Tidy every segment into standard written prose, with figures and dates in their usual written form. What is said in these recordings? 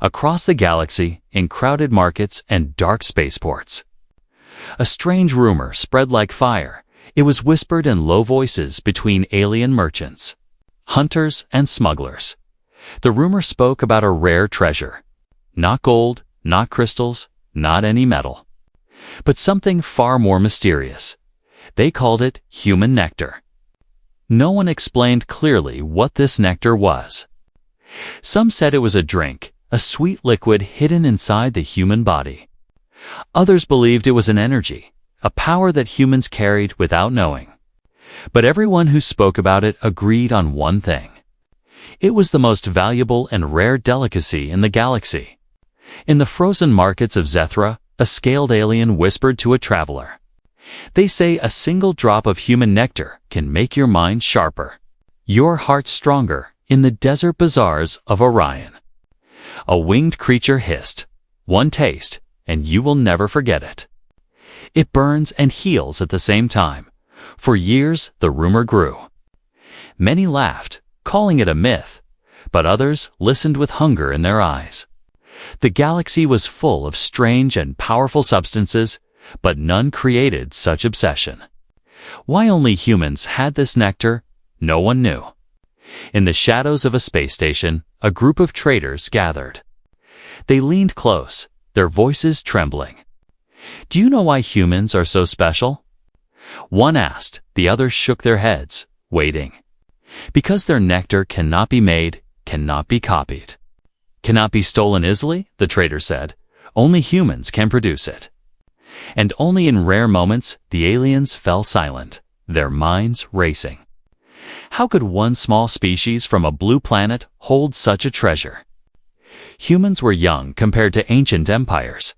across the galaxy, in crowded markets and dark spaceports. A strange rumor spread like fire. It was whispered in low voices between alien merchants, hunters, and smugglers. The rumor spoke about a rare treasure. Not gold, not crystals, not any metal, but something far more mysterious. They called it human nectar. No one explained clearly what this nectar was. Some said it was a drink, a sweet liquid hidden inside the human body. Others believed it was an energy, a power that humans carried without knowing. But everyone who spoke about it agreed on one thing. It was the most valuable and rare delicacy in the galaxy. In the frozen markets of Zethra, a scaled alien whispered to a traveler, "They say a single drop of human nectar can make your mind sharper, your heart stronger in the desert bazaars of Orion." A winged creature hissed, "One taste, and you will never forget it." It burns and heals at the same time. For years, the rumor grew. Many laughed, calling it a myth, but others listened with hunger in their eyes. The galaxy was full of strange and powerful substances, but none created such obsession. Why only humans had this nectar, no one knew. In the shadows of a space station, a group of traders gathered. They leaned close, their voices trembling. "Do you know why humans are so special?" One asked, the others shook their heads, waiting. "Because their nectar cannot be made, cannot be copied. Cannot be stolen easily," the trader said. "Only humans can produce it." And only in rare moments the aliens fell silent, their minds racing. How could one small species from a blue planet hold such a treasure? Humans were young compared to ancient empires,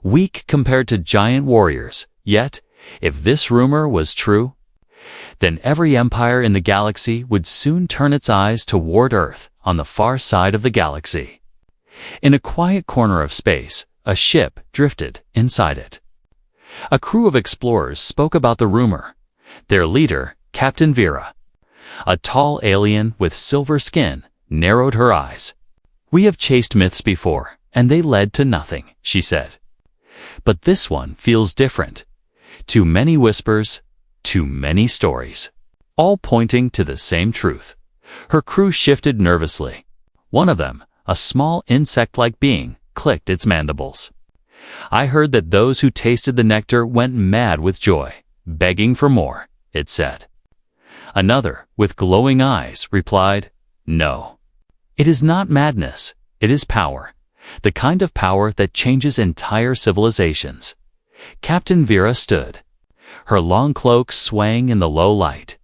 weak compared to giant warriors, yet, if this rumor was true, then every empire in the galaxy would soon turn its eyes toward Earth on the far side of the galaxy. In a quiet corner of space, a ship drifted inside it. A crew of explorers spoke about the rumor. Their leader, Captain Vera, a tall alien with silver skin, narrowed her eyes. "We have chased myths before, and they led to nothing," she said. "But this one feels different. Too many whispers, too many stories, all pointing to the same truth." Her crew shifted nervously. One of them, a small insect-like being, clicked its mandibles. "I heard that those who tasted the nectar went mad with joy, begging for more," it said. Another, with glowing eyes, replied, "No. It is not madness, it is power, the kind of power that changes entire civilizations." Captain Vera stood, her long cloak swaying in the low light.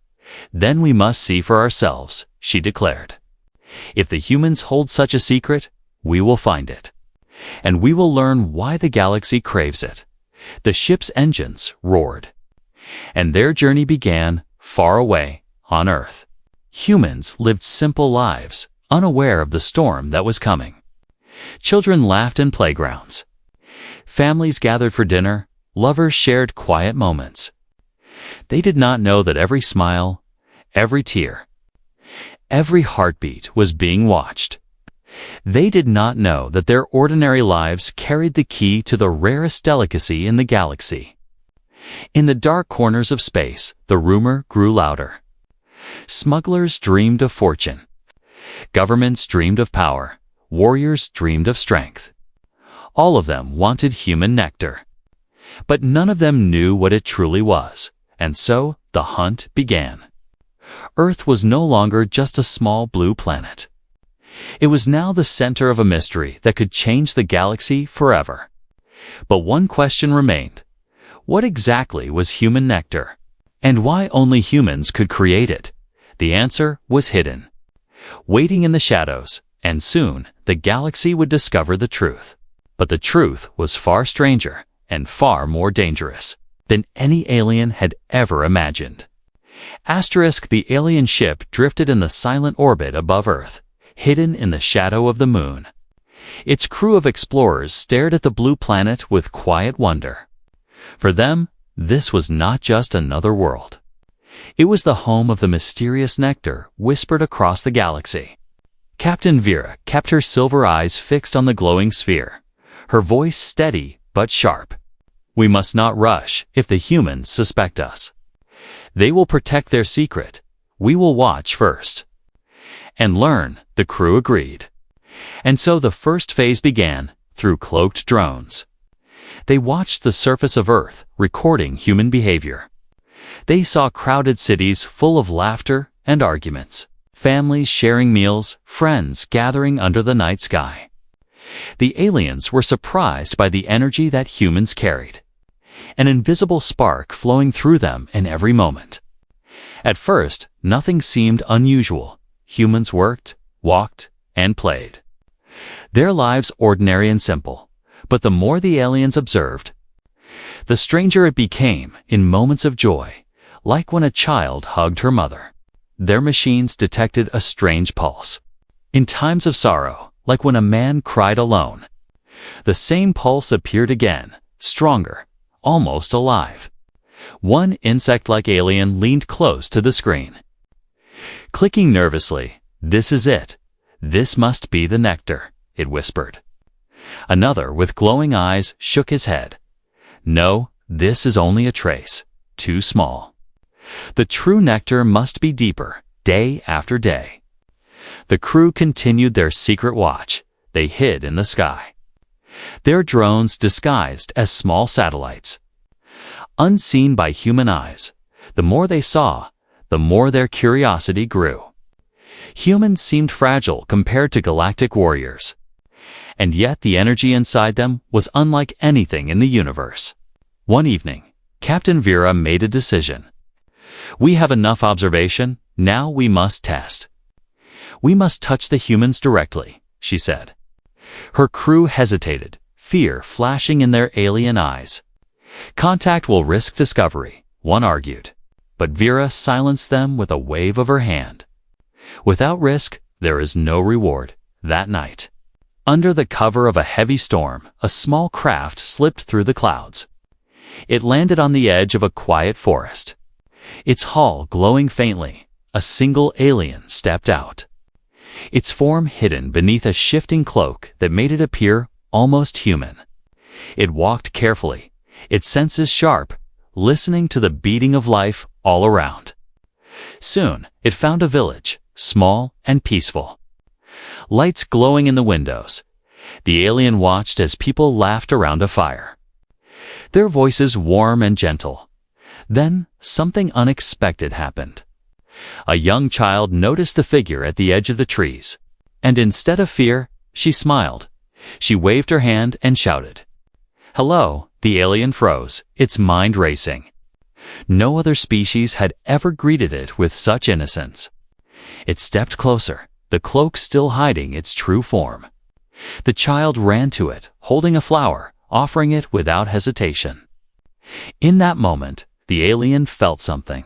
"Then we must see for ourselves," she declared. "If the humans hold such a secret, we will find it. And we will learn why the galaxy craves it." The ship's engines roared, and their journey began far away on Earth. Humans lived simple lives, unaware of the storm that was coming. Children laughed in playgrounds. Families gathered for dinner, lovers shared quiet moments. They did not know that every smile, every tear, every heartbeat was being watched. They did not know that their ordinary lives carried the key to the rarest delicacy in the galaxy. In the dark corners of space, the rumor grew louder. Smugglers dreamed of fortune. Governments dreamed of power. Warriors dreamed of strength. All of them wanted human nectar. But none of them knew what it truly was, and so the hunt began. Earth was no longer just a small blue planet. It was now the center of a mystery that could change the galaxy forever. But one question remained. What exactly was human nectar? And why only humans could create it? The answer was hidden, waiting in the shadows, and soon the galaxy would discover the truth. But the truth was far stranger and far more dangerous than any alien had ever imagined. The alien ship drifted in the silent orbit above Earth, hidden in the shadow of the moon. Its crew of explorers stared at the blue planet with quiet wonder. For them, this was not just another world. It was the home of the mysterious nectar whispered across the galaxy. Captain Vera kept her silver eyes fixed on the glowing sphere, her voice steady but sharp. "We must not rush if the humans suspect us. They will protect their secret. We will watch first." "And learn," the crew agreed. And so the first phase began, through cloaked drones. They watched the surface of Earth, recording human behavior. They saw crowded cities full of laughter and arguments, families sharing meals, friends gathering under the night sky. The aliens were surprised by the energy that humans carried, an invisible spark flowing through them in every moment. At first, nothing seemed unusual. Humans worked, walked, and played. Their lives ordinary and simple, but the more the aliens observed, the stranger it became in moments of joy, like when a child hugged her mother. Their machines detected a strange pulse. In times of sorrow, like when a man cried alone, the same pulse appeared again, stronger, almost alive. One insect-like alien leaned close to the screen. Clicking nervously, "This is it. This must be the nectar," it whispered. Another, with glowing eyes, shook his head. "No, this is only a trace. Too small. The true nectar must be deeper, day after day." The crew continued their secret watch. They hid in the sky, their drones disguised as small satellites. Unseen by human eyes, the more they saw, the more their curiosity grew. Humans seemed fragile compared to galactic warriors, and yet the energy inside them was unlike anything in the universe. One evening, Captain Vera made a decision. "We have enough observation, now we must test. We must touch the humans directly," she said. Her crew hesitated, fear flashing in their alien eyes. "Contact will risk discovery," one argued, but Vera silenced them with a wave of her hand. Without risk, there is no reward. That night, under the cover of a heavy storm, a small craft slipped through the clouds. It landed on the edge of a quiet forest. Its hull glowing faintly, a single alien stepped out, its form hidden beneath a shifting cloak that made it appear almost human. It walked carefully, its senses sharp, listening to the beating of life all around. Soon, it found a village, small and peaceful. Lights glowing in the windows. The alien watched as people laughed around a fire, their voices warm and gentle. Then, something unexpected happened. A young child noticed the figure at the edge of the trees, and instead of fear, she smiled. She waved her hand and shouted, "Hello!" The alien froze, its mind racing. No other species had ever greeted it with such innocence. It stepped closer, the cloak still hiding its true form. The child ran to it, holding a flower, offering it without hesitation. In that moment, the alien felt something.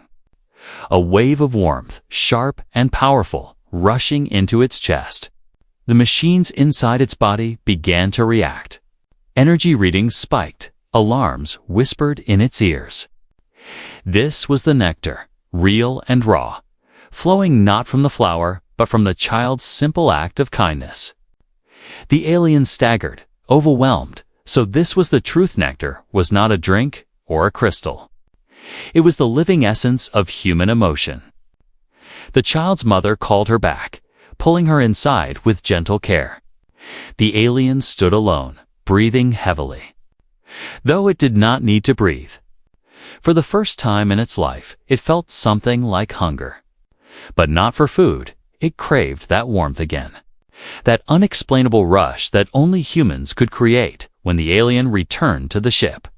A wave of warmth, sharp and powerful, rushing into its chest. The machines inside its body began to react. Energy readings spiked, alarms whispered in its ears. This was the nectar, real and raw, flowing not from the flower, but from the child's simple act of kindness. The alien staggered, overwhelmed, so this was the truth. Nectar was not a drink or a crystal. It was the living essence of human emotion. The child's mother called her back, pulling her inside with gentle care. The alien stood alone, breathing heavily, though it did not need to breathe. For the first time in its life, it felt something like hunger. But not for food. It craved that warmth again, that unexplainable rush that only humans could create. When the alien returned to the ship,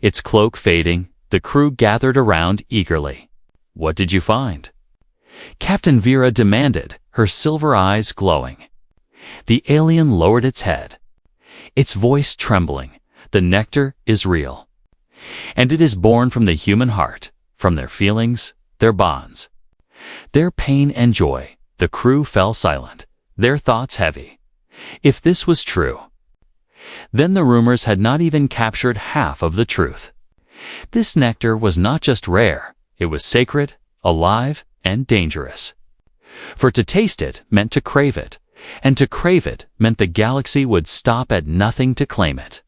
its cloak fading, the crew gathered around eagerly. "What did you find?" Captain Vera demanded, her silver eyes glowing. The alien lowered its head, its voice trembling. "The nectar is real, and it is born from the human heart, from their feelings, their bonds, their pain and joy." The crew fell silent, their thoughts heavy. If this was true, then the rumors had not even captured half of the truth. This nectar was not just rare, it was sacred, alive, and dangerous. For to taste it meant to crave it, And to crave it meant the galaxy would stop at nothing to claim it.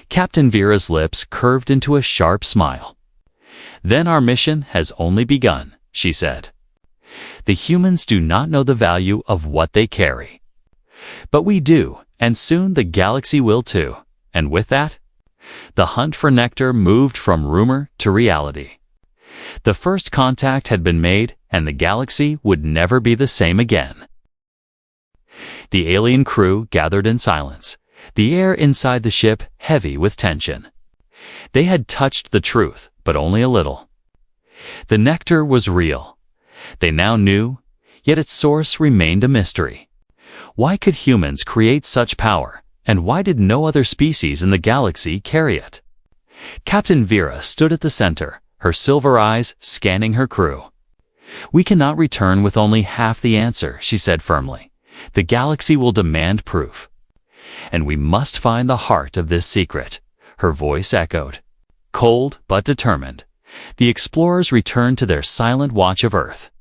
Captain Vera's lips curved into a sharp smile. "Then our mission has only begun," she said. "The humans do not know the value of what they carry. But we do, and soon the galaxy will too. And with that, the hunt for nectar moved from rumor to reality. The first contact had been made, and the galaxy would never be the same again." The alien crew gathered in silence, the air inside the ship heavy with tension. They had touched the truth, but only a little. The nectar was real. They now knew, yet its source remained a mystery. Why could humans create such power, and why did no other species in the galaxy carry it? Captain Vera stood at the center, her silver eyes scanning her crew. "We cannot return with only half the answer," she said firmly. "The galaxy will demand proof. And we must find the heart of this secret." Her voice echoed. Cold but determined, the explorers returned to their silent watch of Earth.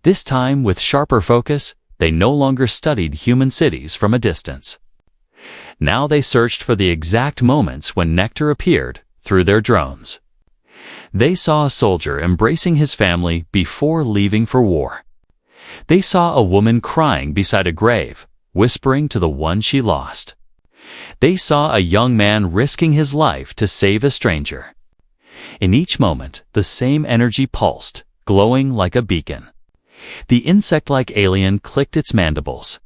This time, with sharper focus, they no longer studied human cities from a distance. Now they searched for the exact moments when Nectar appeared through their drones. They saw a soldier embracing his family before leaving for war. They saw a woman crying beside a grave, whispering to the one she lost. They saw a young man risking his life to save a stranger. In each moment, the same energy pulsed, glowing like a beacon. The insect-like alien clicked its mandibles.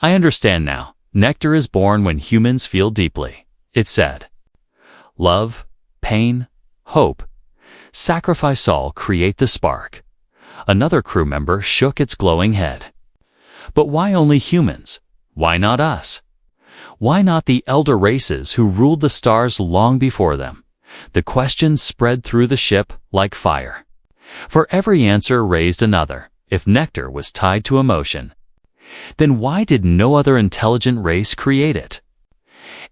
"I understand now. Nectar is born when humans feel deeply," it said. "Love, pain, hope, sacrifice all create the spark." Another crew member shook its glowing head. "But why only humans? Why not us? Why not the elder races who ruled the stars long before them?" The questions spread through the ship like fire. For every answer raised another. If nectar was tied to emotion, then why did no other intelligent race create it?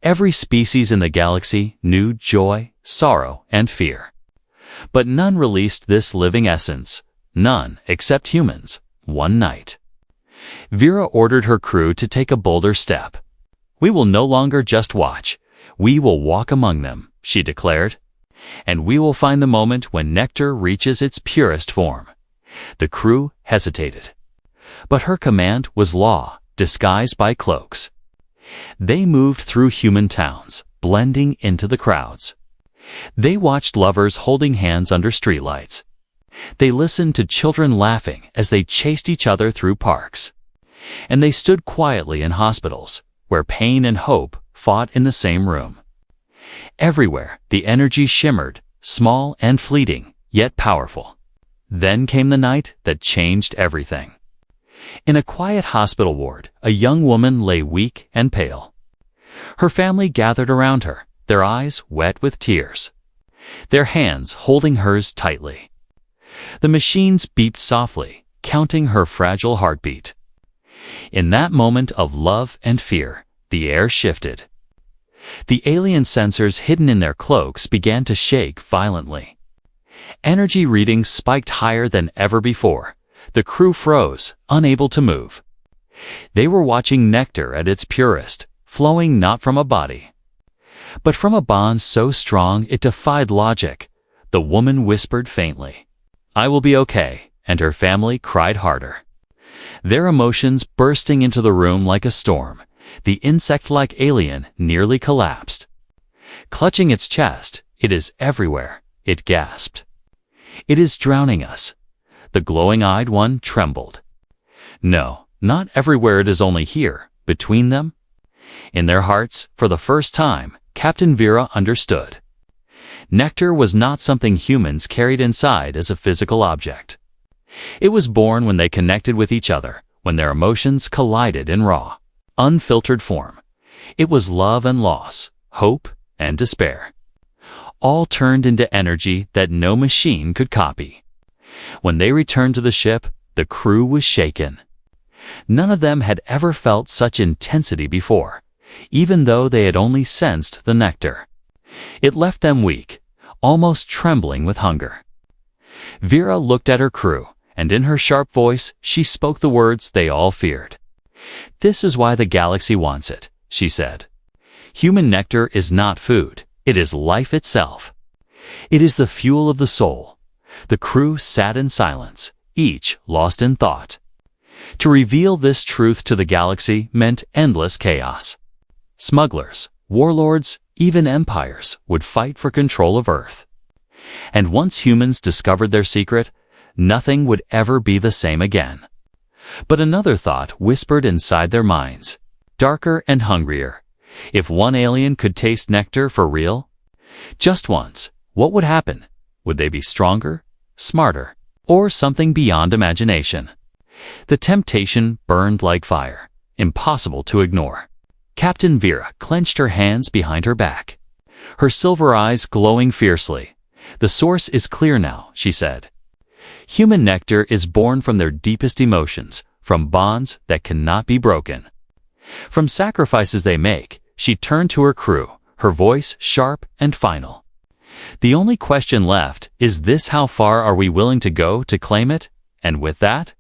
Every species in the galaxy knew joy, sorrow, and fear. But none released this living essence, none except humans, one night. Vera ordered her crew to take a bolder step. "We will no longer just watch. We will walk among them," she declared. "And we will find the moment when nectar reaches its purest form." The crew hesitated. But her command was law, disguised by cloaks. They moved through human towns, blending into the crowds. They watched lovers holding hands under streetlights. They listened to children laughing as they chased each other through parks. And they stood quietly in hospitals, where pain and hope fought in the same room. Everywhere, the energy shimmered, small and fleeting, yet powerful. Then came the night that changed everything. In a quiet hospital ward, a young woman lay weak and pale. Her family gathered around her, their eyes wet with tears, their hands holding hers tightly. The machines beeped softly, counting her fragile heartbeat. In that moment of love and fear, the air shifted. The alien sensors hidden in their cloaks began to shake violently. Energy readings spiked higher than ever before. The crew froze, unable to move. They were watching nectar at its purest, flowing not from a body, but from a bond so strong it defied logic. The woman whispered faintly, "I will be okay," and her family cried harder. Their emotions bursting into the room like a storm. The insect-like alien nearly collapsed. Clutching its chest, "It is everywhere," it gasped. "It is drowning us." The glowing-eyed one trembled. "No, not everywhere, it is only here, between them." In their hearts, for the first time, Captain Vera understood. Nectar was not something humans carried inside as a physical object. It was born when they connected with each other, when their emotions collided in raw, unfiltered form. It was love and loss, hope and despair, all turned into energy that no machine could copy. When they returned to the ship, the crew was shaken. None of them had ever felt such intensity before, even though they had only sensed the nectar. It left them weak, almost trembling with hunger. Vera looked at her crew, and in her sharp voice she spoke the words they all feared. "This is why the galaxy wants it," she said. "Human nectar is not food. It is life itself. It is the fuel of the soul." The crew sat in silence, each lost in thought. To reveal this truth to the galaxy meant endless chaos. Smugglers, warlords, even empires would fight for control of Earth. And once humans discovered their secret, nothing would ever be the same again. But another thought whispered inside their minds, darker and hungrier. If one alien could taste nectar for real, just once, what would happen? Would they be stronger, smarter, or something beyond imagination? The temptation burned like fire, impossible to ignore. Captain Vera clenched her hands behind her back, her silver eyes glowing fiercely. "The source is clear now," she said. "Human nectar is born from their deepest emotions, from bonds that cannot be broken. From sacrifices they make." She turned to her crew, her voice sharp and final. "The only question left is this: how far are we willing to go to claim it?" And with that,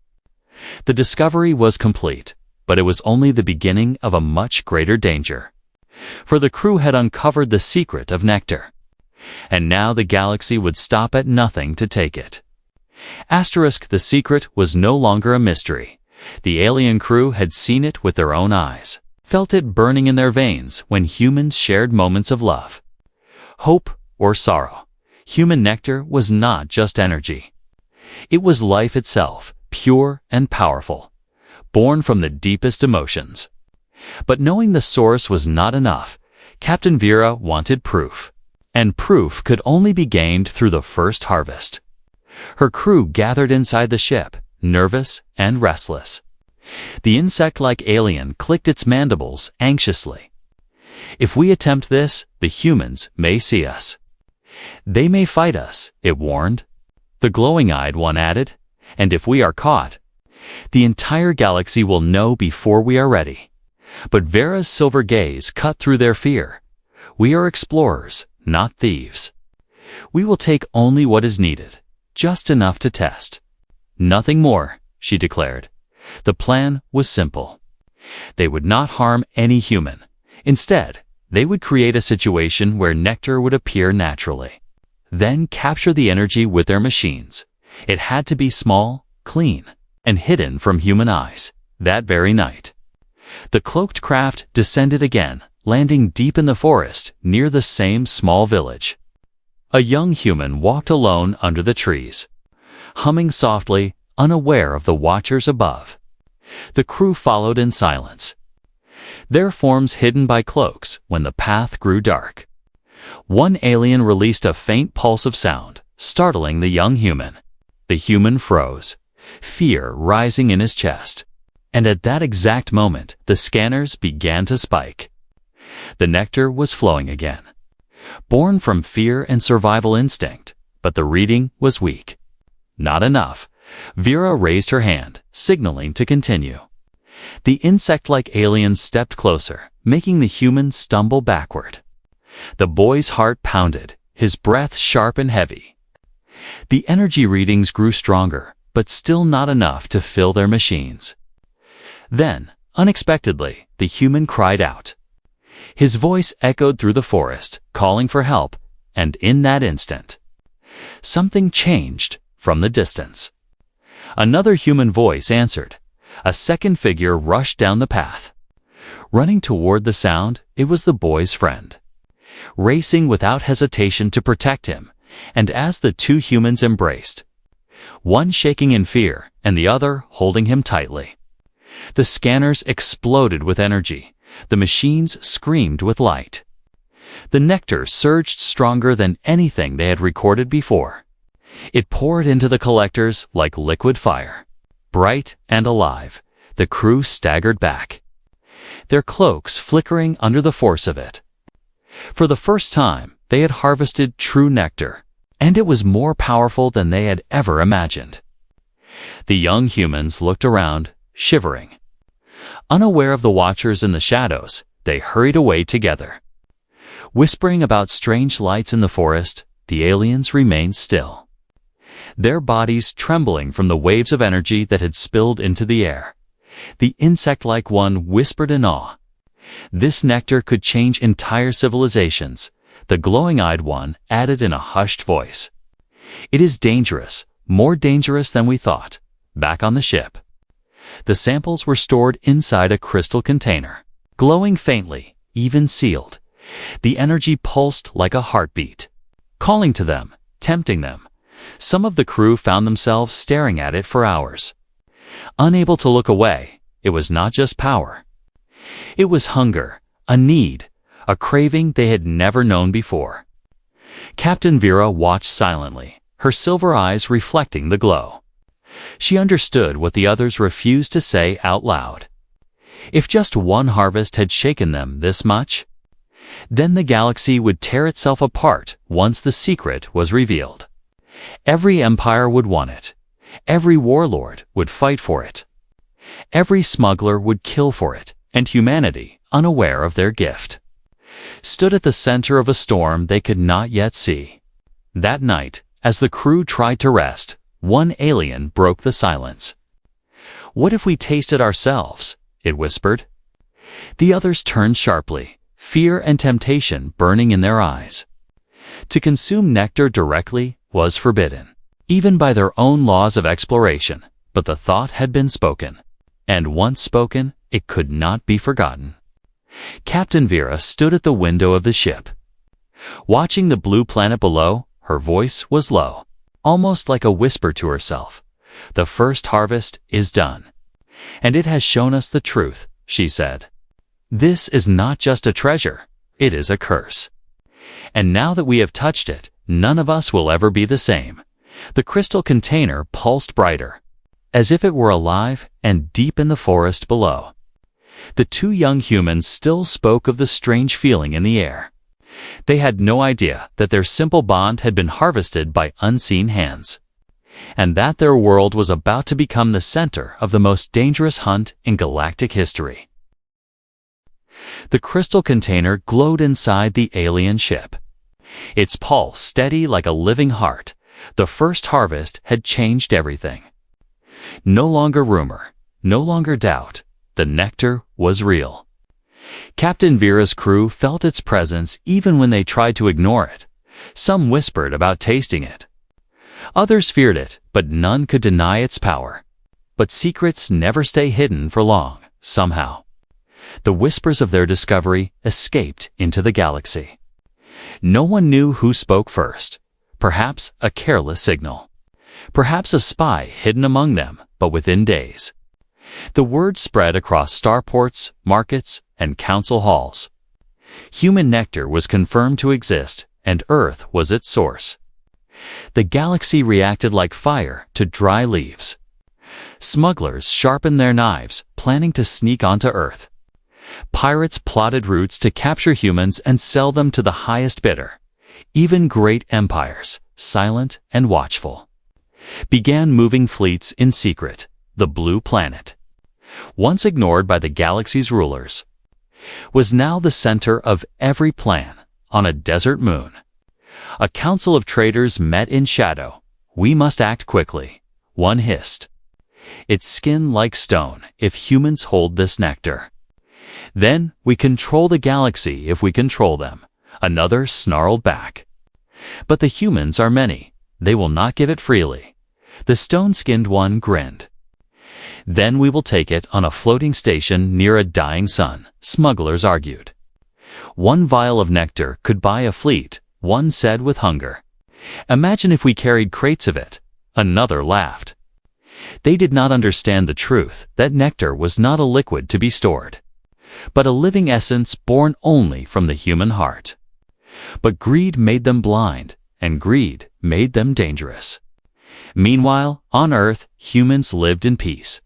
the discovery was complete, but it was only the beginning of a much greater danger. For the crew had uncovered the secret of nectar, and now the galaxy would stop at nothing to take it. The secret was no longer a mystery. The alien crew had seen it with their own eyes, felt it burning in their veins when humans shared moments of love, hope, or sorrow. Human nectar was not just energy. It was life itself, pure and powerful, born from the deepest emotions. But knowing the source was not enough. Captain Vera wanted proof, and proof could only be gained through the first harvest. Her crew gathered inside the ship, nervous and restless. The insect-like alien clicked its mandibles anxiously. "If we attempt this, the humans may see us. They may fight us," it warned. The glowing-eyed one added, "And if we are caught, the entire galaxy will know before we are ready." But Vera's silver gaze cut through their fear. "We are explorers, not thieves. We will take only what is needed, just enough to test. Nothing more," she declared. The plan was simple. They would not harm any human. Instead, they would create a situation where nectar would appear naturally. Then capture the energy with their machines. It had to be small, clean, and hidden from human eyes. That very night, the cloaked craft descended again, landing deep in the forest near the same small village. A young human walked alone under the trees, humming softly, unaware of the watchers above. The crew followed in silence, their forms hidden by cloaks when the path grew dark. One alien released a faint pulse of sound, startling the young human. The human froze, fear rising in his chest. And at that exact moment, the scanners began to spike. The nectar was flowing again, born from fear and survival instinct, but the reading was weak. Not enough. Vera raised her hand, signaling to continue. The insect-like alien stepped closer, making the human stumble backward. The boy's heart pounded, his breath sharp and heavy. The energy readings grew stronger, but still not enough to fill their machines. Then, unexpectedly, the human cried out. His voice echoed through the forest, calling for help, and in that instant, something changed from the distance. Another human voice answered. A second figure rushed down the path. Running toward the sound, it was the boy's friend, racing without hesitation to protect him, and as the two humans embraced, one shaking in fear and the other holding him tightly, the scanners exploded with energy. The machines screamed with light. The nectar surged stronger than anything they had recorded before. It poured into the collectors like liquid fire. Bright and alive, the crew staggered back, their cloaks flickering under the force of it. For the first time, they had harvested true nectar, and it was more powerful than they had ever imagined. The young humans looked around, shivering. Unaware of the watchers in the shadows, they hurried away together. Whispering about strange lights in the forest, the aliens remained still, their bodies trembling from the waves of energy that had spilled into the air. The insect-like one whispered in awe. This nectar could change entire civilizations, the glowing-eyed one added in a hushed voice. It is dangerous, more dangerous than we thought. Back on the ship, the samples were stored inside a crystal container, glowing faintly, even sealed. The energy pulsed like a heartbeat, calling to them, tempting them. Some of the crew found themselves staring at it for hours. Unable to look away, it was not just power. It was hunger, a need, a craving they had never known before. Captain Vera watched silently, her silver eyes reflecting the glow. She understood what the others refused to say out loud. If just one harvest had shaken them this much, then the galaxy would tear itself apart once the secret was revealed. Every empire would want it. Every warlord would fight for it. Every smuggler would kill for it, and humanity, unaware of their gift, stood at the center of a storm they could not yet see. That night, as the crew tried to rest, one alien broke the silence. "What if we tasted ourselves?" it whispered. The others turned sharply, fear and temptation burning in their eyes. To consume nectar directly was forbidden, even by their own laws of exploration, but the thought had been spoken. And once spoken, it could not be forgotten. Captain Vera stood at the window of the ship. Watching the blue planet below, her voice was low, almost like a whisper to herself. "The first harvest is done. And it has shown us the truth," she said. "This is not just a treasure, it is a curse. And now that we have touched it, none of us will ever be the same." The crystal container pulsed brighter, as if it were alive and deep in the forest below. The two young humans still spoke of the strange feeling in the air. They had no idea that their simple bond had been harvested by unseen hands, and that their world was about to become the center of the most dangerous hunt in galactic history. The crystal container glowed inside the alien ship, its pulse steady like a living heart. The first harvest had changed everything. No longer rumor, no longer doubt. The nectar was real. Captain Vera's crew felt its presence even when they tried to ignore it. Some whispered about tasting it. Others feared it, but none could deny its power. But secrets never stay hidden for long, somehow. The whispers of their discovery escaped into the galaxy. No one knew who spoke first. Perhaps a careless signal. Perhaps a spy hidden among them, but within days, the word spread across starports, markets, and council halls. Human nectar was confirmed to exist, and Earth was its source. The galaxy reacted like fire to dry leaves. Smugglers sharpened their knives, planning to sneak onto Earth. Pirates plotted routes to capture humans and sell them to the highest bidder. Even great empires, silent and watchful, began moving fleets in secret. The blue planet, once ignored by the galaxy's rulers, was now the center of every plan. On a desert moon, a council of traders met in shadow. "We must act quickly," one hissed. "Its skin like stone if humans hold this nectar. Then we control the galaxy if we control them," another snarled back. "But the humans are many. They will not give it freely." The stone-skinned one grinned. "Then we will take it on a floating station near a dying sun," smugglers argued. "One vial of nectar could buy a fleet," one said with hunger. "Imagine if we carried crates of it," another laughed. They did not understand the truth that nectar was not a liquid to be stored, but a living essence born only from the human heart. But greed made them blind, and greed made them dangerous. Meanwhile, on Earth, humans lived in peace,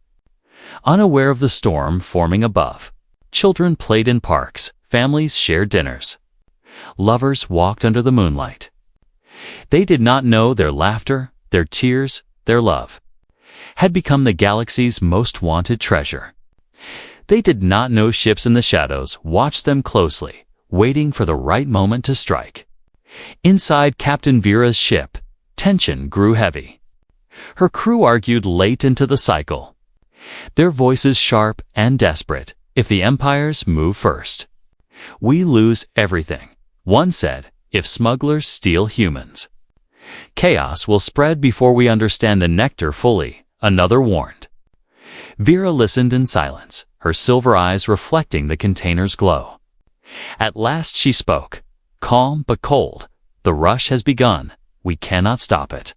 unaware of the storm forming above. Children played in parks, families shared dinners. Lovers walked under the moonlight. They did not know their laughter, their tears, their love had become the galaxy's most wanted treasure. They did not know ships in the shadows watched them closely, waiting for the right moment to strike. Inside Captain Vera's ship, tension grew heavy. Her crew argued late into the cycle. Their voices sharp and desperate. If the empires move first, we lose everything. One said, if smugglers steal humans, chaos will spread before we understand the nectar fully, another warned. Vera listened in silence, her silver eyes reflecting the container's glow. At last she spoke, calm but cold. The rush has begun. We cannot stop it.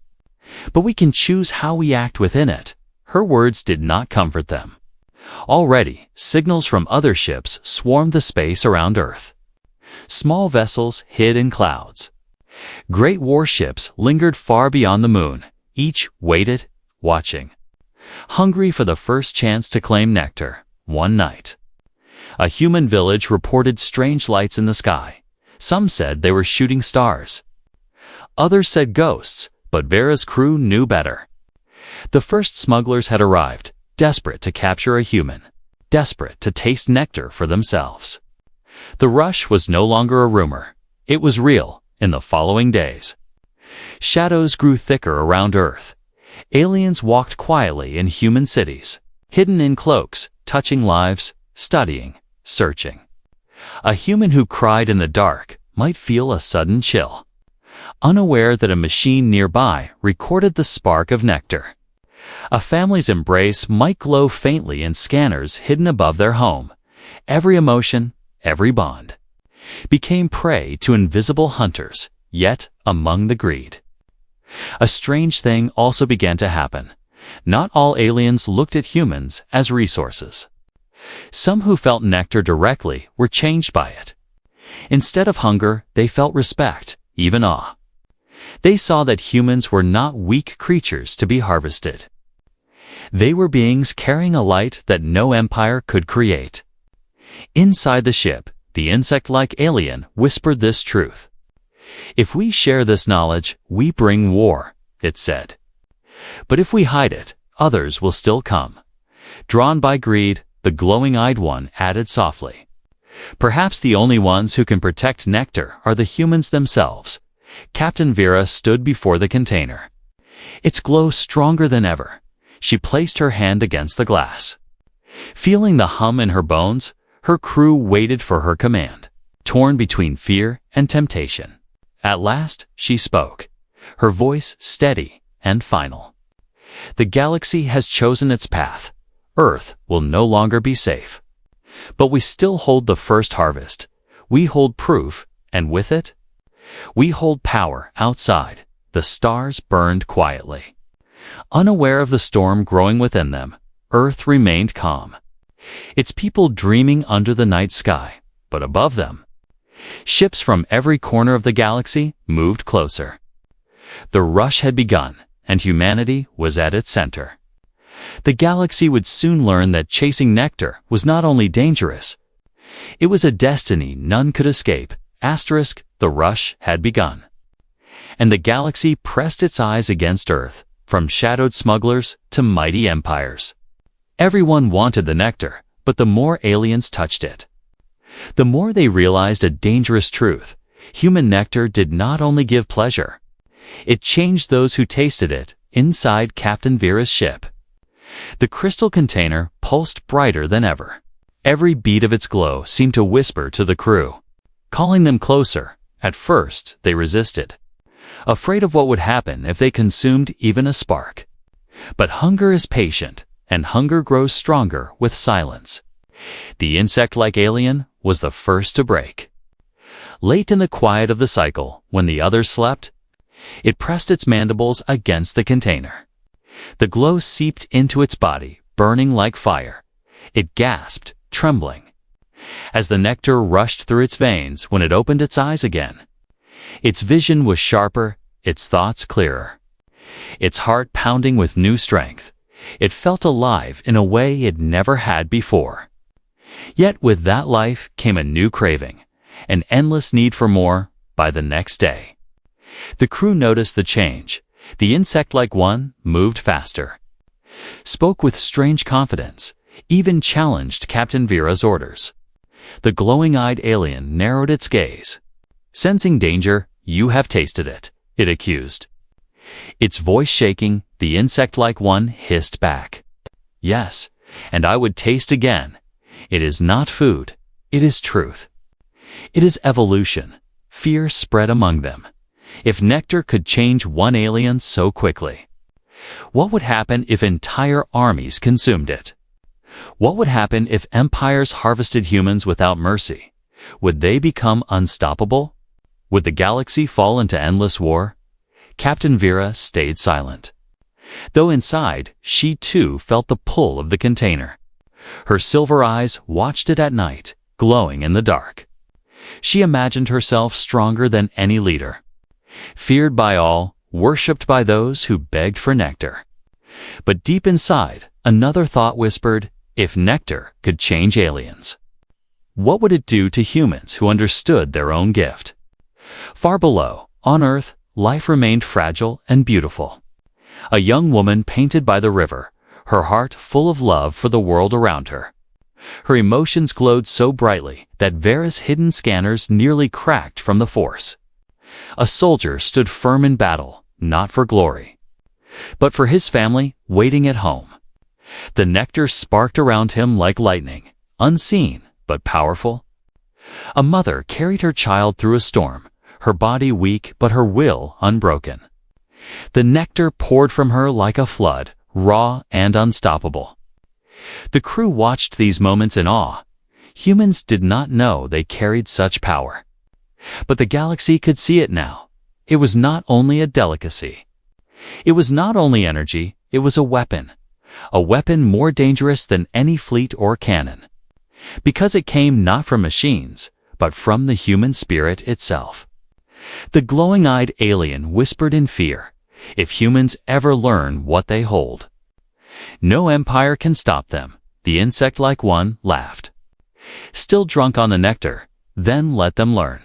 But we can choose how we act within it. Her words did not comfort them. Already, signals from other ships swarmed the space around Earth. Small vessels hid in clouds. Great warships lingered far beyond the moon, each waited, watching, hungry for the first chance to claim nectar. One night, a human village reported strange lights in the sky. Some said they were shooting stars. Others said ghosts, but Vera's crew knew better. The first smugglers had arrived, desperate to capture a human, desperate to taste nectar for themselves. The rush was no longer a rumor. It was real. In the following days, shadows grew thicker around Earth. Aliens walked quietly in human cities, hidden in cloaks, touching lives, studying, searching. A human who cried in the dark might feel a sudden chill, unaware that a machine nearby recorded the spark of nectar. A family's embrace might glow faintly in scanners hidden above their home. Every emotion, every bond, became prey to invisible hunters, yet among the greed. A strange thing also began to happen. Not all aliens looked at humans as resources. Some who felt nectar directly were changed by it. Instead of hunger, they felt respect, even awe. They saw that humans were not weak creatures to be harvested. They were beings carrying a light that no empire could create. Inside the ship, the insect-like alien whispered this truth. If we share this knowledge, we bring war, it said. But if we hide it, others will still come. Drawn by greed, the glowing-eyed one added softly. Perhaps the only ones who can protect nectar are the humans themselves. Captain Vera stood before the container, its glow stronger than ever. She placed her hand against the glass. Feeling the hum in her bones, her crew waited for her command, torn between fear and temptation. At last, she spoke, her voice steady and final. The galaxy has chosen its path. Earth will no longer be safe. But we still hold the first harvest. We hold proof, and with it, we hold power outside. The stars burned quietly. Unaware of the storm growing within them, Earth remained calm. Its people dreaming under the night sky, but above them, ships from every corner of the galaxy moved closer. The rush had begun, and humanity was at its center. The galaxy would soon learn that chasing nectar was not only dangerous, it was a destiny none could escape. The rush had begun. And the galaxy pressed its eyes against Earth, from shadowed smugglers to mighty empires. Everyone wanted the nectar, but the more aliens touched it, the more they realized a dangerous truth. Human nectar did not only give pleasure, it changed those who tasted it. Inside Captain Vera's ship, the crystal container pulsed brighter than ever. Every beat of its glow seemed to whisper to the crew, calling them closer. At first, they resisted, afraid of what would happen if they consumed even a spark. But hunger is patient, and hunger grows stronger with silence. The insect-like alien was the first to break. Late in the quiet of the cycle, when the others slept, it pressed its mandibles against the container. The glow seeped into its body, burning like fire. It gasped, trembling, as the nectar rushed through its veins. When it opened its eyes again, its vision was sharper, its thoughts clearer, its heart pounding with new strength. It felt alive in a way it never had before. Yet with that life came a new craving, an endless need for more. By the next day, the crew noticed the change. The insect-like one moved faster, spoke with strange confidence, even challenged Captain Vera's orders. The glowing-eyed alien narrowed its gaze. Sensing danger, "You have tasted it," it accused. Its voice shaking, the insect-like one hissed back, "Yes, And I would taste again. It is not food. It is truth. It is evolution. Fear spread among them. If nectar could change one alien so quickly, what would happen if entire armies consumed it? What would happen if empires harvested humans without mercy? Would they become unstoppable? Would the galaxy fall into endless war? Captain Vera stayed silent. Though inside, she too felt the pull of the container. Her silver eyes watched it at night, glowing in the dark. She imagined herself stronger than any leader. Feared by all, worshipped by those who begged for nectar. But deep inside, another thought whispered, if nectar could change aliens, what would it do to humans who understood their own gift? Far below, on Earth, life remained fragile and beautiful. A young woman painted by the river, her heart full of love for the world around her. Her emotions glowed so brightly that Vera's hidden scanners nearly cracked from the force. A soldier stood firm in battle, not for glory, but for his family waiting at home. The nectar sparked around him like lightning, unseen but powerful. A mother carried her child through a storm, her body weak but her will unbroken. The nectar poured from her like a flood, raw and unstoppable. The crew watched these moments in awe. Humans did not know they carried such power. But the galaxy could see it now. It was not only a delicacy. It was not only energy, it was a weapon more dangerous than any fleet or cannon. Because it came not from machines, but from the human spirit itself. The glowing-eyed alien whispered in fear, if humans ever learn what they hold, no empire can stop them. The insect-like one laughed. Still drunk on the nectar, then let them learn.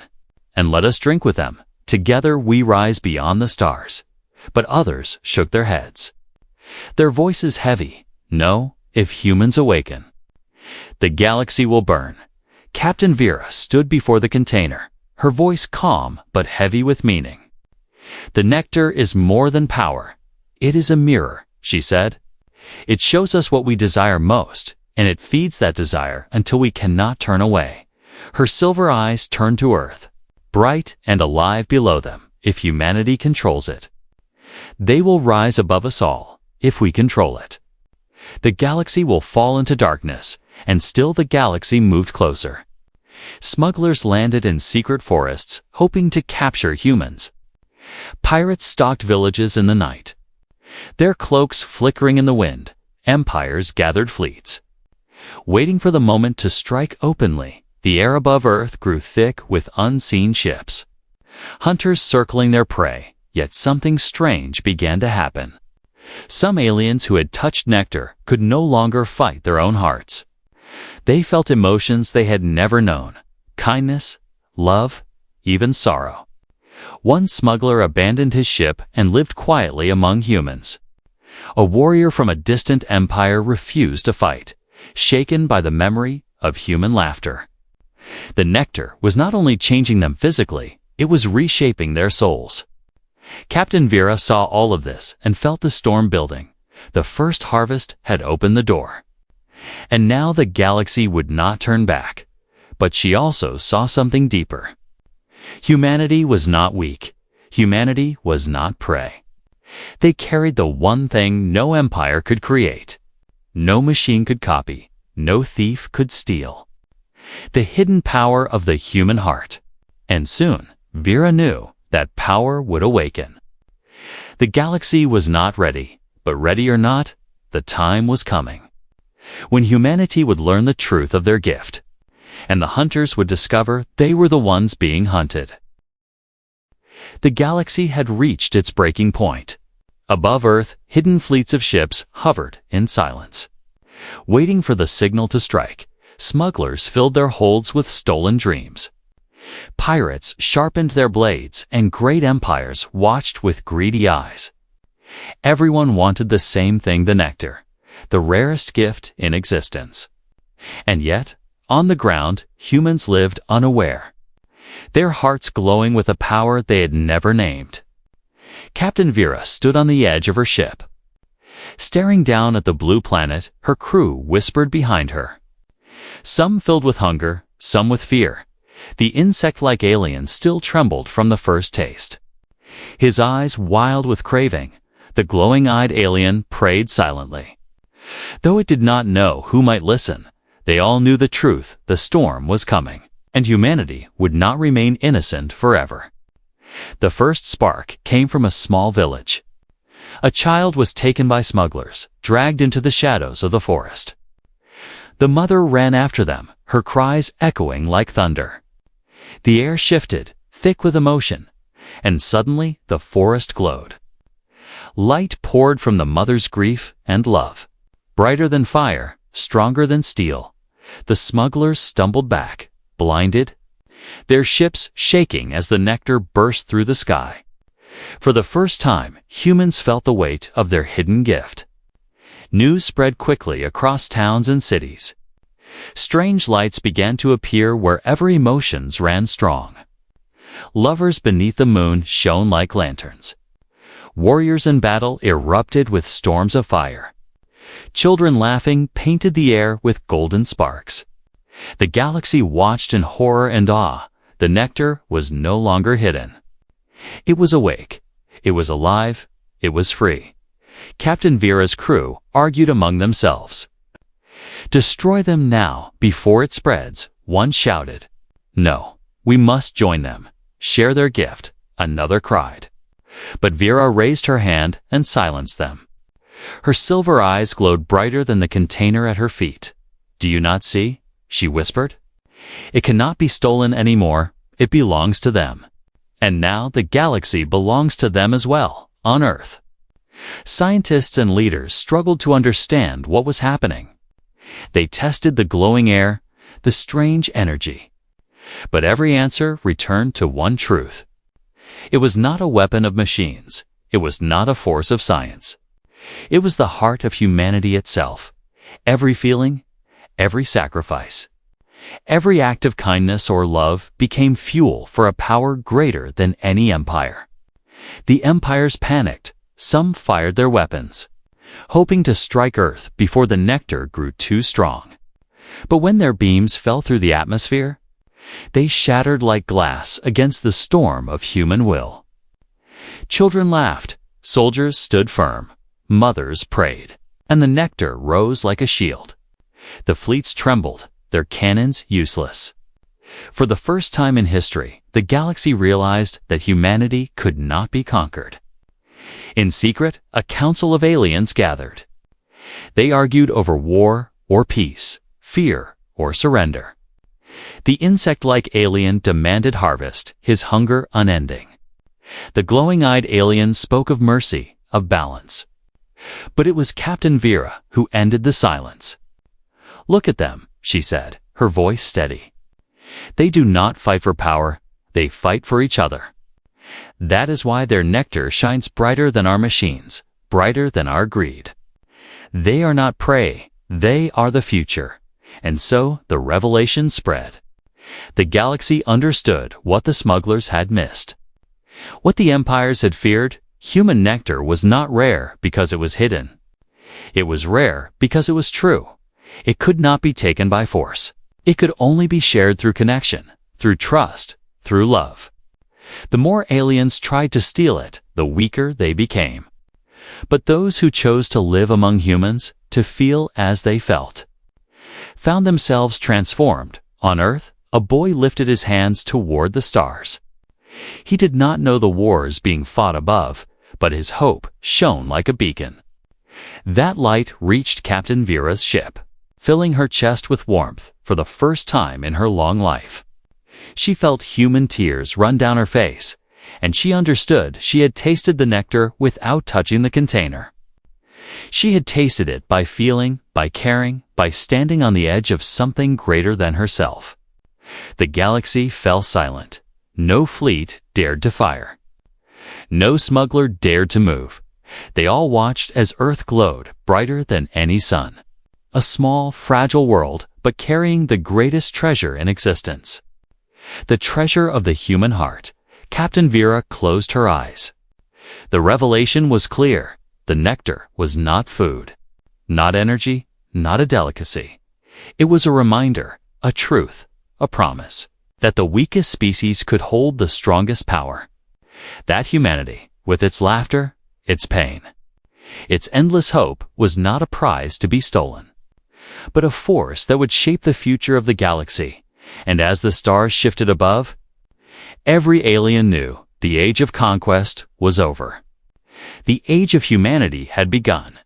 And let us drink with them. Together we rise beyond the stars. But others shook their heads. Their voices heavy. No, if humans awaken, the galaxy will burn. Captain Vera stood before the container, her voice calm but heavy with meaning. The nectar is more than power. It is a mirror, she said. It shows us what we desire most, and it feeds that desire until we cannot turn away. Her silver eyes turned to Earth, bright and alive below them, if humanity controls it. They will rise above us all, if we control it. The galaxy will fall into darkness, and still the galaxy moved closer. Smugglers landed in secret forests, hoping to capture humans. Pirates stalked villages in the night, their cloaks flickering in the wind. Empires gathered fleets, waiting for the moment to strike openly. The air above Earth grew thick with unseen ships, hunters circling their prey. Yet something strange began to happen. Some aliens who had touched nectar could no longer fight their own hearts. They felt emotions they had never known: kindness, love, even sorrow. One smuggler abandoned his ship and lived quietly among humans. A warrior from a distant empire refused to fight, shaken by the memory of human laughter. The nectar was not only changing them physically, it was reshaping their souls. Captain Vera saw all of this and felt the storm building. The first harvest had opened the door. And now the galaxy would not turn back. But she also saw something deeper. Humanity was not weak. Humanity was not prey. They carried the one thing no empire could create. No machine could copy. No thief could steal. The hidden power of the human heart. And soon, Vera knew that power would awaken. The galaxy was not ready, but ready or not, the time was coming, when humanity would learn the truth of their gift, and the hunters would discover they were the ones being hunted. The galaxy had reached its breaking point. Above Earth, hidden fleets of ships hovered in silence, waiting for the signal to strike. Smugglers filled their holds with stolen dreams. Pirates sharpened their blades, and great empires watched with greedy eyes. Everyone wanted the same thing: the nectar, the rarest gift in existence. And yet, on the ground, humans lived unaware, their hearts glowing with a power they had never named. Captain Vera stood on the edge of her ship. Staring down at the blue planet, her crew whispered behind her. Some filled with hunger, some with fear. The insect-like alien still trembled from the first taste. His eyes wild with craving, the glowing-eyed alien prayed silently. Though it did not know who might listen, they all knew the truth: the storm was coming, and humanity would not remain innocent forever. The first spark came from a small village. A child was taken by smugglers, dragged into the shadows of the forest. The mother ran after them, her cries echoing like thunder. The air shifted, thick with emotion, and suddenly the forest glowed. Light poured from the mother's grief and love. Brighter than fire, stronger than steel. The smugglers stumbled back, blinded, their ships shaking as the nectar burst through the sky. For the first time, humans felt the weight of their hidden gift. News spread quickly across towns and cities. Strange lights began to appear wherever emotions ran strong. Lovers beneath the moon shone like lanterns. Warriors in battle erupted with storms of fire. Children laughing painted the air with golden sparks. The galaxy watched in horror and awe. The nectar was no longer hidden. It was awake. It was alive. It was free. Captain Vera's crew argued among themselves. "Destroy them now, before it spreads," one shouted. "No, we must join them, share their gift," another cried. But Vera raised her hand and silenced them. Her silver eyes glowed brighter than the container at her feet. "Do you not see?" she whispered. "It cannot be stolen anymore. It belongs to them. And now the galaxy belongs to them as well, on Earth." Scientists and leaders struggled to understand what was happening. They tested the glowing air, the strange energy. But every answer returned to one truth. It was not a weapon of machines. It was not a force of science. It was the heart of humanity itself. Every feeling, every sacrifice, every act of kindness or love became fuel for a power greater than any empire. The empires panicked. Some fired their weapons, hoping to strike Earth before the nectar grew too strong. But when their beams fell through the atmosphere, they shattered like glass against the storm of human will. Children laughed, soldiers stood firm, mothers prayed, and the nectar rose like a shield. The fleets trembled, their cannons useless. For the first time in history, the galaxy realized that humanity could not be conquered. In secret, a council of aliens gathered. They argued over war or peace, fear or surrender. The insect-like alien demanded harvest, his hunger unending. The glowing-eyed alien spoke of mercy, of balance. But it was Captain Vera who ended the silence. "Look at them," she said, her voice steady. "They do not fight for power, they fight for each other. That is why their nectar shines brighter than our machines, brighter than our greed. They are not prey, they are the future." And so the revelation spread. The galaxy understood what the smugglers had missed. What the empires had feared: human nectar was not rare because it was hidden. It was rare because it was true. It could not be taken by force. It could only be shared through connection, through trust, through love. The more aliens tried to steal it, the weaker they became. But those who chose to live among humans, to feel as they felt, found themselves transformed. On Earth, a boy lifted his hands toward the stars. He did not know the wars being fought above, but his hope shone like a beacon. That light reached Captain Vera's ship, filling her chest with warmth for the first time in her long life. She felt human tears run down her face, and she understood she had tasted the nectar without touching the container. She had tasted it by feeling, by caring, by standing on the edge of something greater than herself. The galaxy fell silent. No fleet dared to fire. No smuggler dared to move. They all watched as Earth glowed brighter than any sun. A small, fragile world, but carrying the greatest treasure in existence. The treasure of the human heart. Captain Vera closed her eyes. The revelation was clear. The nectar was not food, not energy, not a delicacy. It was a reminder, a truth, a promise, that the weakest species could hold the strongest power. That humanity, with its laughter, its pain, its endless hope, was not a prize to be stolen, but a force that would shape the future of the galaxy. And as the stars shifted above, every alien knew the age of conquest was over. The age of humanity had begun.